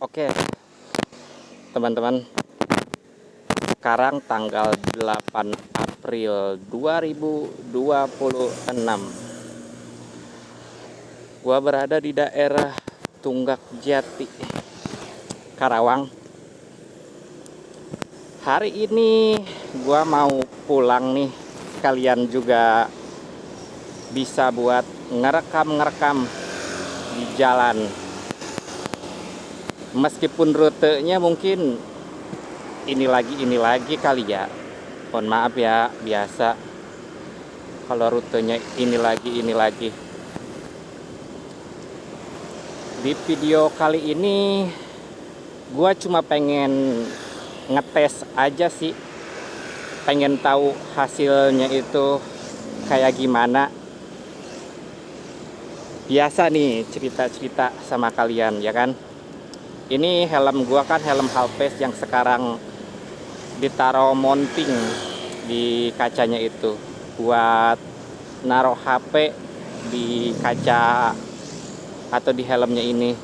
Oke, teman-teman. Sekarang tanggal 8 April 2026. Gua berada di daerah Tunggak Jati, Karawang. Hari ini gua mau pulang nih. Kalian juga bisa buat ngerekam di jalan. Meskipun rutenya mungkin ini lagi kali ya. Mohon maaf ya, biasa kalau rutenya ini lagi. Di video kali ini gua cuma pengen ngetes aja sih. Pengen tahu hasilnya itu kayak gimana. Biasa nih cerita-cerita sama kalian ya kan. Ini helm gua kan helm Halfest yang sekarang ditaruh mounting di kacanya itu buat naruh HP di kaca atau di helmnya ini.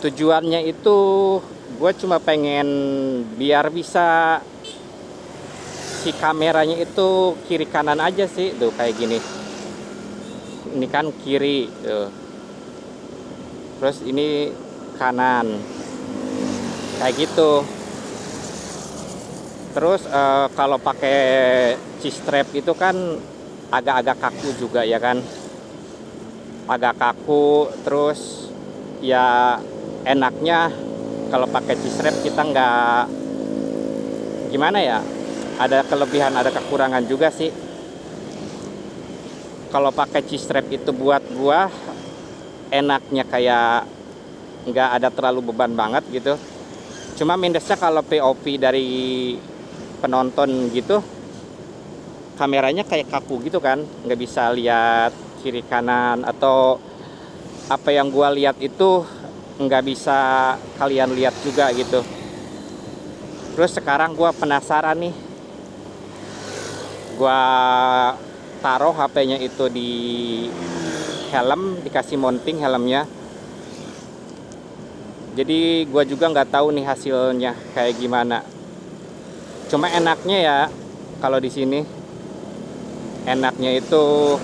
Tujuannya itu gue cuma pengen biar bisa si kameranya itu kiri kanan aja sih tuh, kayak gini. Ini kan kiri tuh, terus ini kanan kayak gitu. Terus kalau pakai C-strap itu kan agak-agak kaku juga ya kan, agak kaku. Terus ya enaknya kalau pakai C-strap kita nggak, gimana ya, ada kelebihan ada kekurangan juga sih. Kalau pakai C-strap itu buat gua enaknya kayak nggak ada terlalu beban banget gitu. Cuma minusnya kalau POV dari penonton gitu, kameranya kayak kaku gitu kan, nggak bisa lihat kiri kanan, atau apa yang gua lihat itu nggak bisa kalian lihat juga gitu. Terus sekarang gua penasaran nih, gua taruh HP-nya itu di helm, dikasih mounting helmnya. Jadi gua juga nggak tahu nih hasilnya kayak gimana. Cuma enaknya ya kalau di sini, enaknya itu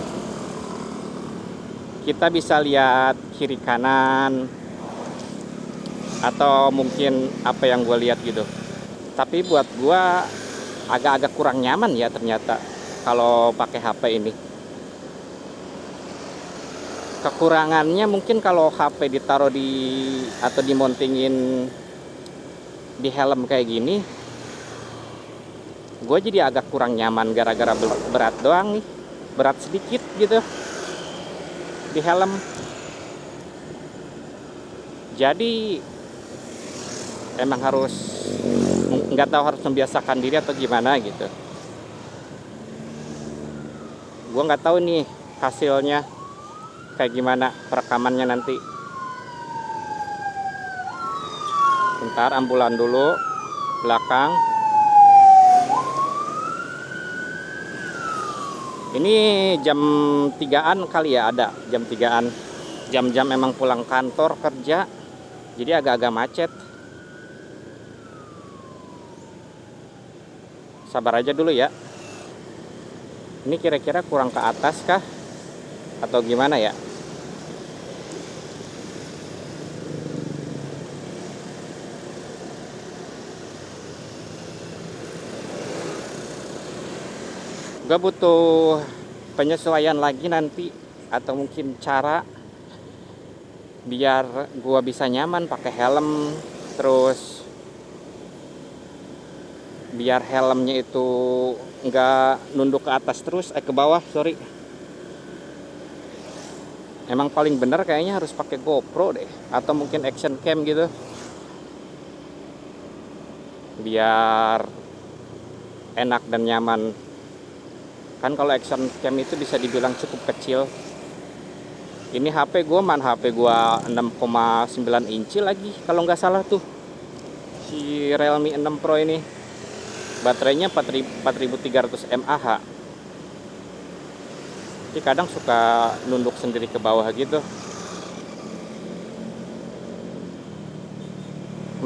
kita bisa lihat kiri kanan atau mungkin apa yang gue lihat gitu. Tapi buat gue agak-agak kurang nyaman ya ternyata kalau pakai HP ini. Kekurangannya mungkin kalau HP ditaruh di atau dimontingin di helm kayak gini, gue jadi agak kurang nyaman gara-gara berat doang nih, berat sedikit gitu di helm. Jadi emang harus, nggak tahu harus membiasakan diri atau gimana gitu. Gue nggak tahu nih hasilnya kayak gimana perekamannya nanti. Bentar, ambulan dulu belakang. Ini jam 3-an kali ya, ada jam 3-an. Jam-jam emang pulang kantor kerja, jadi agak-agak macet. Sabar aja dulu ya. Ini kira-kira kurang ke atas kah atau gimana ya? Gue butuh penyesuaian lagi nanti, atau mungkin cara biar gue bisa nyaman pakai helm. Terus biar helmnya itu nggak nunduk ke atas terus, ke bawah, sorry. Emang paling bener kayaknya harus pakai GoPro deh, atau mungkin action cam gitu, biar enak dan nyaman. Kan kalau action cam itu bisa dibilang cukup kecil. Ini HP gue, HP gue 6,9 inci lagi kalau nggak salah tuh, si Realme 6 Pro ini. Baterainya 4300 mAh. Jadi kadang suka nunduk sendiri ke bawah gitu.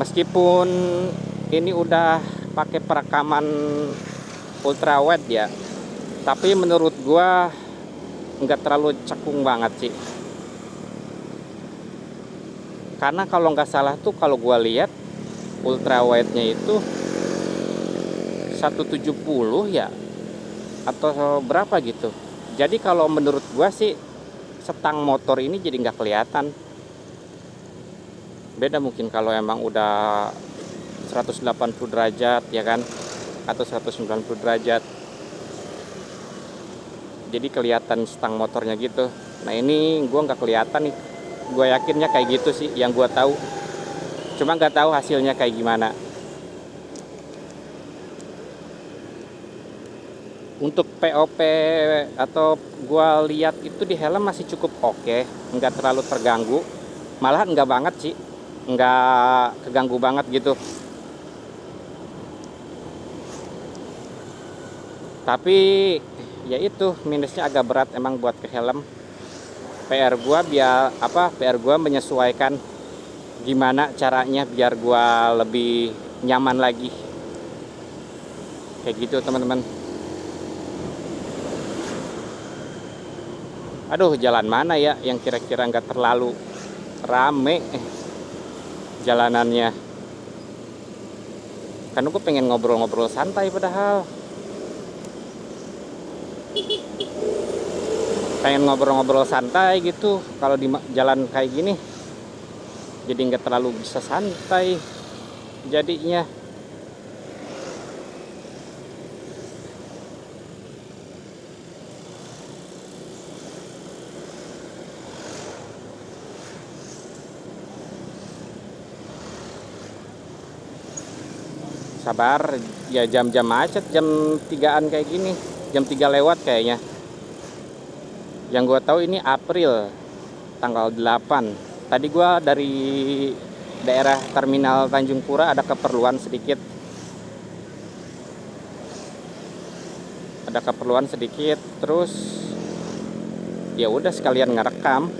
Meskipun ini udah pakai perekaman ultrawide ya, tapi menurut gua nggak terlalu cekung banget sih. Karena kalau nggak salah tuh, kalau gua lihat ultrawide-nya itu 170 ya, atau berapa gitu. Jadi kalau menurut gua sih setang motor ini jadi nggak kelihatan. Beda mungkin kalau emang udah 180 derajat ya kan, atau 190 derajat, jadi kelihatan stang motornya gitu. Nah ini gue nggak kelihatan nih, gue yakinnya kayak gitu sih yang gue tahu, cuma nggak tahu hasilnya kayak gimana. Untuk POP atau gue lihat itu di helm masih cukup oke, nggak terlalu terganggu, malahan nggak banget sih, nggak keganggu banget gitu. Tapi ya itu minusnya agak berat emang buat ke helm. PR gua menyesuaikan gimana caranya biar gua lebih nyaman lagi, kayak gitu teman-teman. Aduh, jalan mana ya yang kira-kira nggak terlalu rame jalanannya? Kan gue pengen ngobrol-ngobrol santai, padahal pengen ngobrol-ngobrol santai gitu. Kalau di jalan kayak gini jadi nggak terlalu bisa santai jadinya. Sabar ya, jam-jam macet, jam 3-an kayak gini, jam 3 lewat kayaknya. Yang gue tahu ini April tanggal 8. Tadi gue dari daerah terminal Tanjung Pura ada keperluan sedikit. Terus ya udah sekalian ngerekam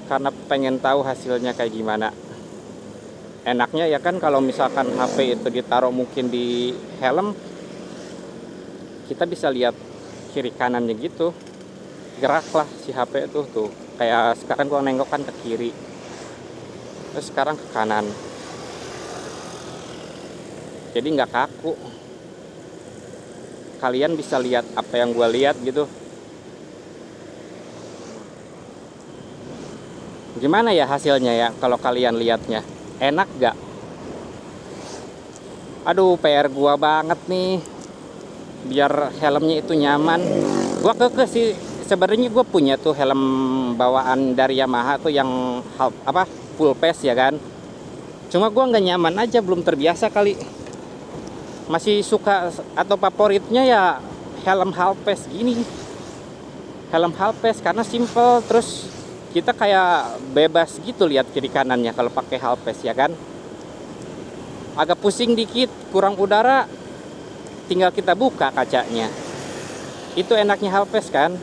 karena pengen tahu hasilnya kayak gimana. Enaknya ya kan kalau misalkan HP itu ditaruh mungkin di helm, kita bisa lihat kiri kanannya gitu, gerak lah si HP itu tuh. Kayak sekarang gua nengok kan ke kiri, terus sekarang ke kanan, jadi nggak kaku. Kalian bisa lihat apa yang gua lihat gitu. Gimana ya hasilnya ya kalau kalian lihatnya? Enak gak? Aduh, PR gua banget nih biar helmnya itu nyaman. Gua kekeh sih sebenarnya, gue punya tuh helm bawaan dari Yamaha tuh yang full face ya kan. Cuma gua nggak nyaman aja, belum terbiasa kali. Masih suka atau favoritnya ya helm half face gini. Helm half face karena simple, terus kita kayak bebas gitu lihat kiri kanannya kalau pakai half face ya kan. Agak pusing dikit, kurang udara, tinggal kita buka kacanya. Itu enaknya half face kan.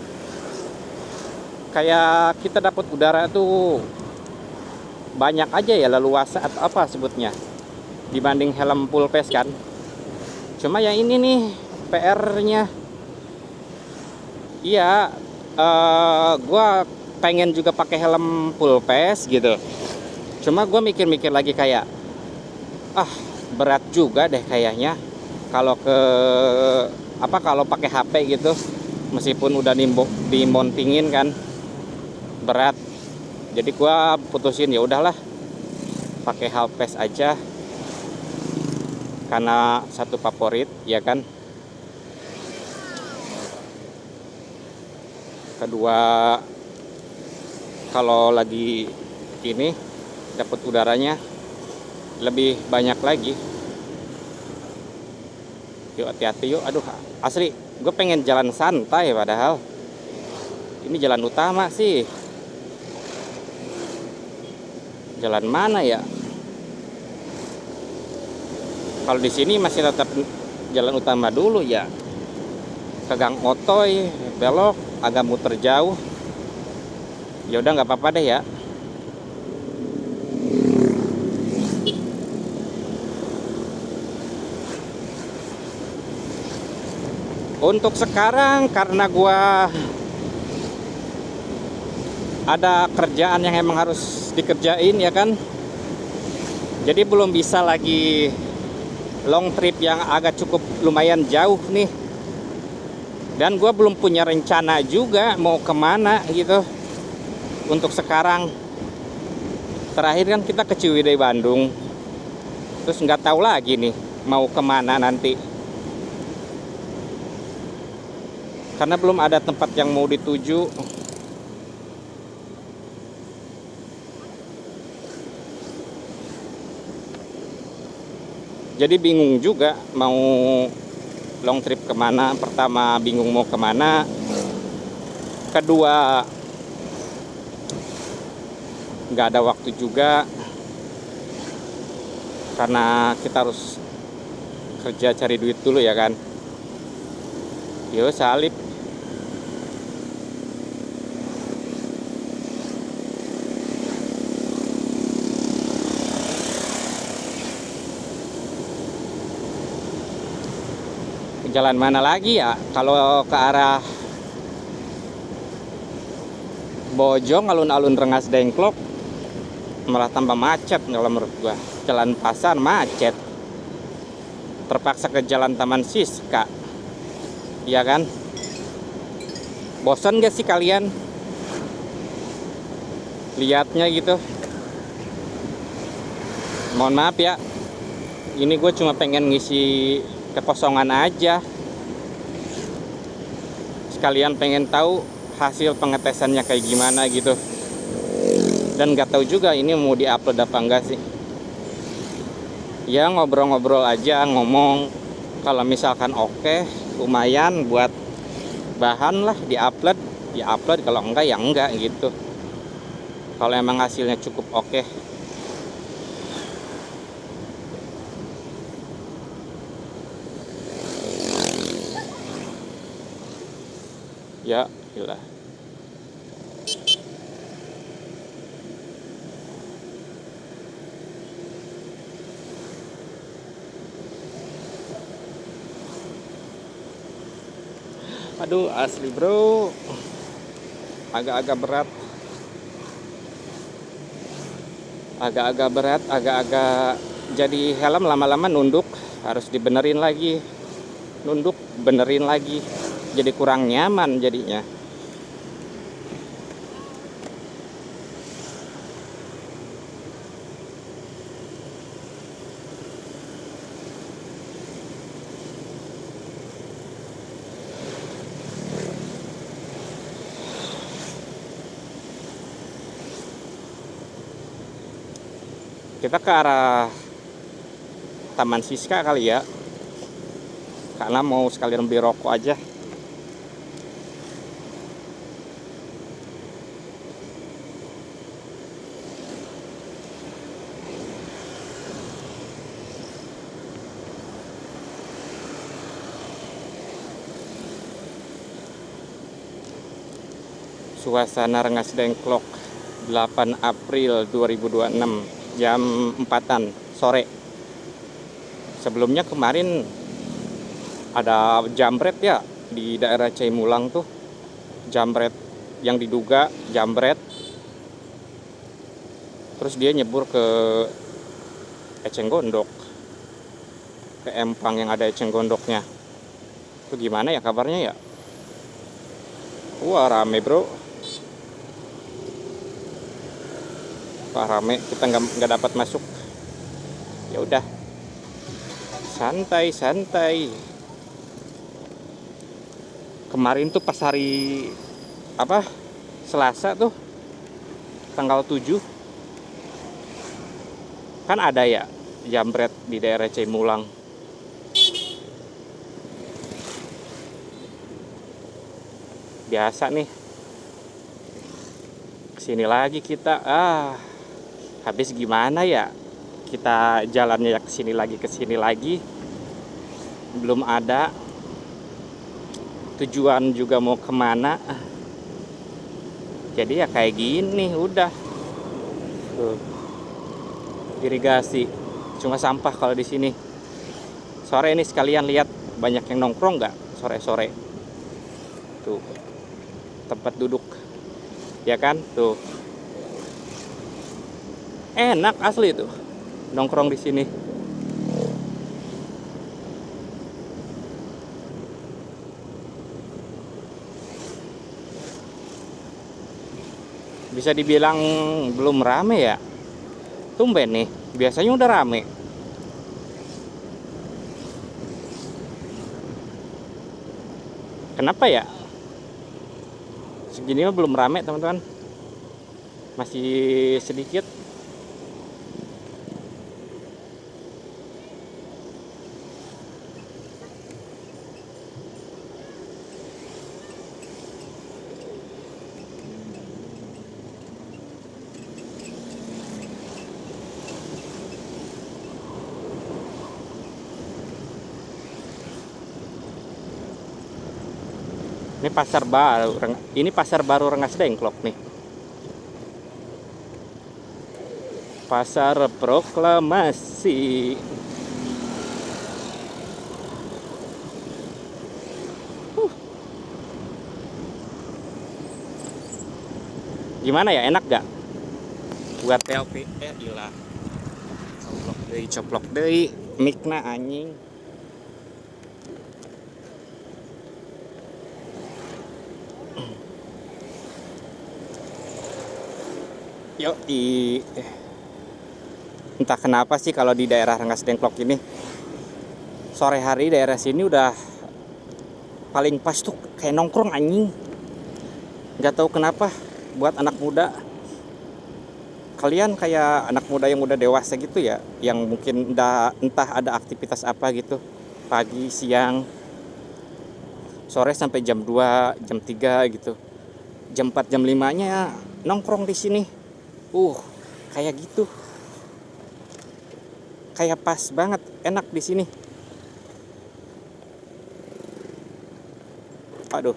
Kayak kita dapat udara tuh banyak aja ya, leluasa atau apa sebutnya, dibanding helm full face kan. Cuma yang ini nih PR-nya. Iya, gua pengen juga pakai helm full face gitu. Cuma gue mikir-mikir lagi kayak berat juga deh kayaknya kalau kalau pakai HP gitu, meskipun udah dimontingin kan berat. Jadi gue putusin ya udahlah pakai half face aja karena satu favorit ya kan. Kedua, kalau lagi ini dapat udaranya lebih banyak lagi. Yuk hati-hati yuk. Aduh, asli gue pengen jalan santai padahal ini jalan utama sih. Jalan mana ya? Kalau di sini masih tetap jalan utama dulu ya. Ke Gang Otoy, belok agak muter jauh. Ya udah nggak apa-apa deh ya. Untuk sekarang karena gua ada kerjaan yang emang harus dikerjain ya kan, jadi belum bisa lagi long trip yang agak cukup lumayan jauh nih. Dan gua belum punya rencana juga mau kemana gitu untuk sekarang. Terakhir kan kita ke Ciwidey Bandung, terus nggak tahu lagi nih mau kemana nanti, karena belum ada tempat yang mau dituju. Jadi bingung juga mau long trip kemana. Pertama bingung mau kemana, kedua nggak ada waktu juga karena kita harus kerja cari duit dulu ya kan. Yo salib. Jalan mana lagi ya? Kalau ke arah Bojong, alun-alun Rengas Dengklok malah tambah macet kalau menurut gua. Jalan Pasar macet. Terpaksa ke Jalan Taman Siska. Iya kan? Bosan gak sih kalian lihatnya gitu? Mohon maaf ya, ini gue cuma pengen ngisi kekosongan aja. Sekalian pengen tahu hasil pengetesannya kayak gimana gitu. Dan nggak tahu juga ini mau diupload apa enggak sih. Ya ngobrol-ngobrol aja, ngomong. Kalau misalkan oke, lumayan buat bahan lah diupload. Diupload, kalau enggak ya enggak gitu. Kalau emang hasilnya cukup oke. Ya, gila. Aduh, asli bro. Agak-agak berat. Agak-agak jadi helm lama-lama nunduk. Harus dibenerin lagi. Nunduk, benerin lagi. Jadi kurang nyaman jadinya. Kita ke arah Taman Siska kali ya, karena mau sekalian beli rokok aja. Suasana Rengas Dengklok 8 April 2026 jam 4-an sore. Sebelumnya kemarin ada jambret ya di daerah Cimulang tuh. Jambret yang diduga jambret. Terus dia nyebur ke Eceng Gondok. Ke empang yang ada Eceng Gondoknya. Itu gimana ya kabarnya ya? Wah rame bro. Wah rame, kita nggak dapat masuk. Ya udah, santai. Kemarin tuh pas hari apa? Selasa tuh, tanggal 7 kan ada ya jambret di daerah Cimulang. Biasa nih. Kesini lagi kita. Habis gimana ya? Kita jalannya ya kesini lagi. Belum ada tujuan juga mau kemana. Jadi ya kayak gini udah. Irigasi. Cuma sampah kalau di sini. Sore ini sekalian lihat banyak yang nongkrong nggak? sore-sore. Tuh, tempat duduk. Ya kan? Tuh. Enak asli tuh nongkrong di sini. Bisa dibilang belum rame ya. Tumben nih, biasanya udah rame. Kenapa ya? Segini mah belum rame, teman-teman. Masih sedikit. Ini pasar baru, pasar baru Rengas Dengklok nih. Pasar Proklamasi. Gimana ya, enak gak? Buat POV, ilah. Coplok deui, mikna anjing. Yoi. Entah kenapa sih kalau di daerah Rengas Dengklok ini sore hari daerah sini udah paling pas tuh kayak nongkrong anjing. Nggak tahu kenapa buat anak muda. Kalian kayak anak muda yang udah dewasa gitu ya, yang mungkin entah ada aktivitas apa gitu, pagi, siang, sore sampai jam 2, jam 3 gitu. Jam 4, jam 5-nya nongkrong di sini. Kayak gitu. Kayak pas banget, enak di sini. Aduh.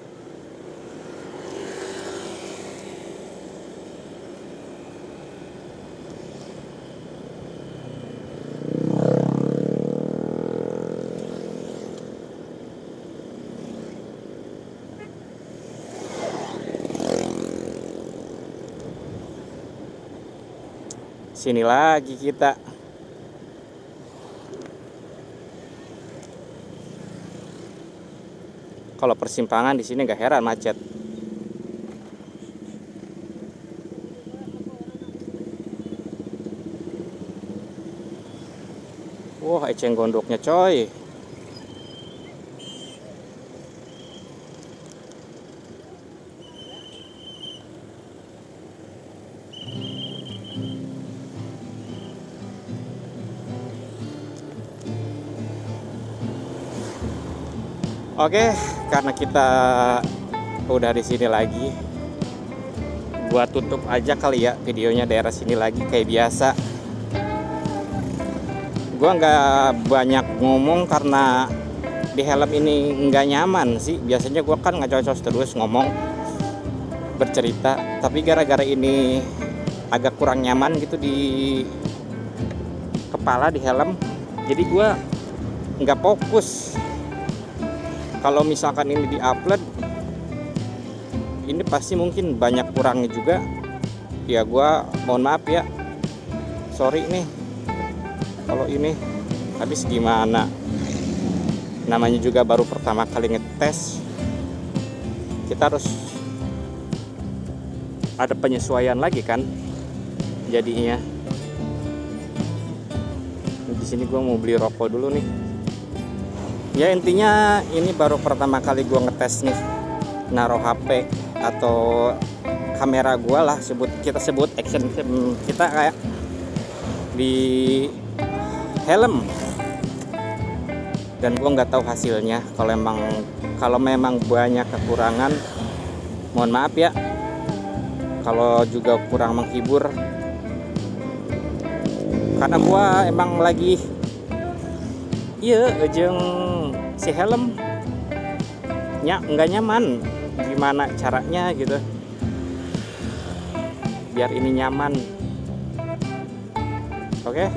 Sini lagi kita. Kalau persimpangan di sini gak heran macet. Wah, eceng gondoknya coy. Oke, karena kita udah di sini lagi, gua tutup aja kali ya videonya daerah sini lagi kayak biasa. Gua nggak banyak ngomong karena di helm ini nggak nyaman sih. Biasanya gua kan ngacos terus ngomong, bercerita, tapi gara-gara ini agak kurang nyaman gitu di kepala, di helm, jadi gua nggak fokus. Kalau misalkan ini di-upload, ini pasti mungkin banyak kurangnya juga. Ya gua mohon maaf ya. Sorry nih. Kalau ini habis gimana? Namanya juga baru pertama kali ngetes. Kita harus ada penyesuaian lagi kan jadinya. Di sini gua mau beli rokok dulu nih. Ya intinya ini baru pertama kali gua ngetes nih naruh HP atau kamera gua lah, kita sebut action cam kita kayak di helm, dan gua nggak tahu hasilnya. Kalau memang banyak kekurangan, mohon maaf ya. Kalau juga kurang menghibur, karena gua emang lagi jeung si helm nggak nyaman. Gimana caranya gitu biar ini nyaman. Oke.